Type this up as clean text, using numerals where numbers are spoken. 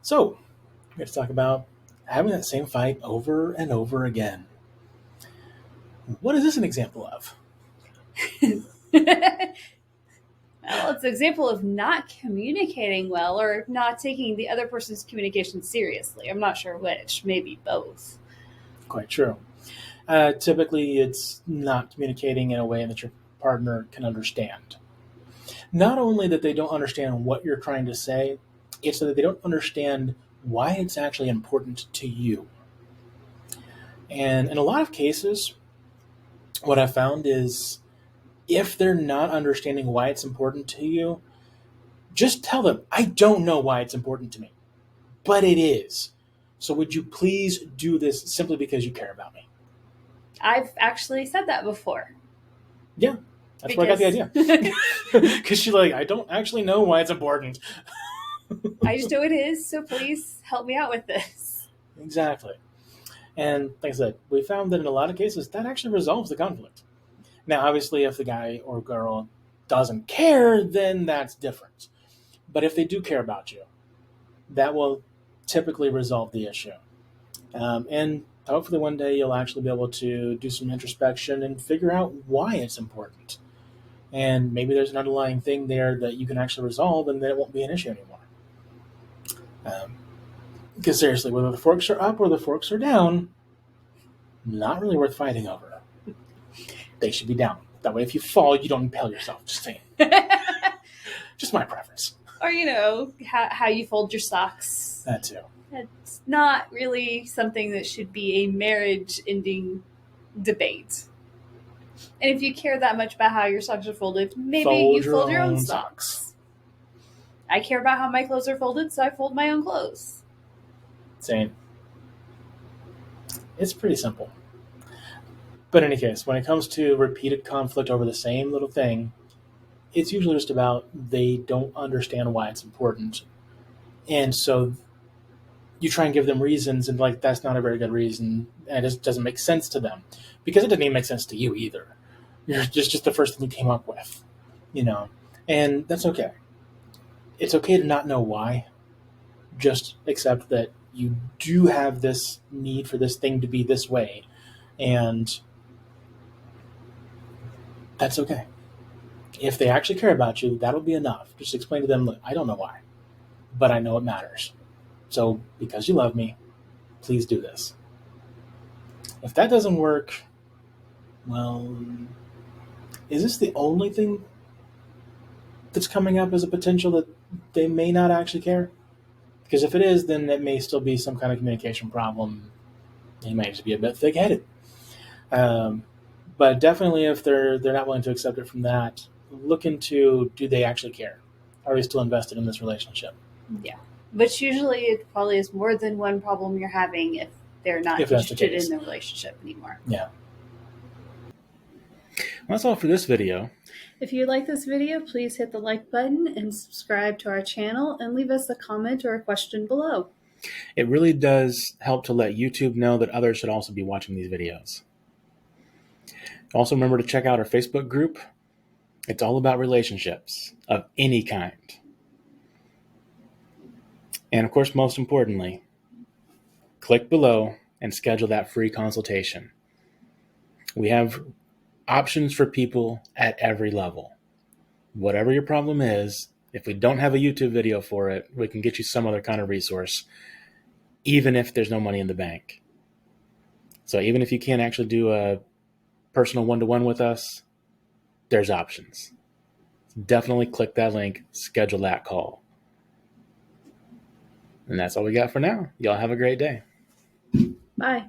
So, we're going to talk about having that same fight over and over again. What is this an example of? Well, it's an example of not communicating well or not taking the other person's communication seriously. I'm not sure which, maybe both. Quite true. Typically, it's not communicating in a way that your partner can understand. Not only that they don't understand what you're trying to say, it's that they don't understand why it's actually important to you. And in a lot of cases, what I've found is if they're not understanding why it's important to you, just tell them, I don't know why it's important to me, but it is. So would you please do this simply because you care about me? I've actually said that before. Yeah, that's where I got the idea. Because she's like, I don't actually know why it's important. I just know it is, so please help me out with this. Exactly. And like I said, we found that in a lot of cases, that actually resolves the conflict. Now, obviously, if the guy or girl doesn't care, then that's different. But if they do care about you, that will typically resolve the issue. And hopefully one day you'll actually be able to do some introspection and figure out why it's important. And maybe there's an underlying thing there that you can actually resolve, and then it won't be an issue anymore. Because seriously, whether the forks are up or the forks are down, not really worth fighting over. They should be down. That way, if you fall, you don't impale yourself. Just saying. Just my preference. Or, how you fold your socks. That too. It's not really something that should be a marriage-ending debate. And if you care that much about how your socks are folded, maybe you fold your own socks. I care about how my clothes are folded, so I fold my own clothes. Same. It's pretty simple. But in any case, when it comes to repeated conflict over the same little thing, it's usually just about they don't understand why it's important. And so you try and give them reasons, and that's not a very good reason, and it just doesn't make sense to them. Because it doesn't even make sense to you either. You're just the first thing you came up with. And that's okay. It's okay to not know why. Just accept that you do have this need for this thing to be this way, and that's okay. If they actually care about you, that'll be enough. Just explain to them, look, I don't know why, but I know it matters. So because you love me, please do this. If that doesn't work, well, is this the only thing that's coming up as a potential that they may not actually care? Because if it is, then it may still be some kind of communication problem. They might just be a bit thick-headed. But definitely, if they're not willing to accept it from that, look into, do they actually care? Are they still invested in this relationship? Yeah. But usually it probably is more than one problem you're having if they're not interested in the relationship anymore. Yeah. Well, that's all for this video. If you like this video, please hit the like button and subscribe to our channel and leave us a comment or a question below. It really does help to let YouTube know that others should also be watching these videos. Also remember to check out our Facebook group. It's all about relationships of any kind. And of course, most importantly, click below and schedule that free consultation. We have options for people at every level. Whatever your problem is, if we don't have a YouTube video for it, we can get you some other kind of resource, even if there's no money in the bank. So even if you can't actually do a personal one-to-one with us, there's options. Definitely click that link, schedule that call. And that's all we got for now. Y'all have a great day. Bye.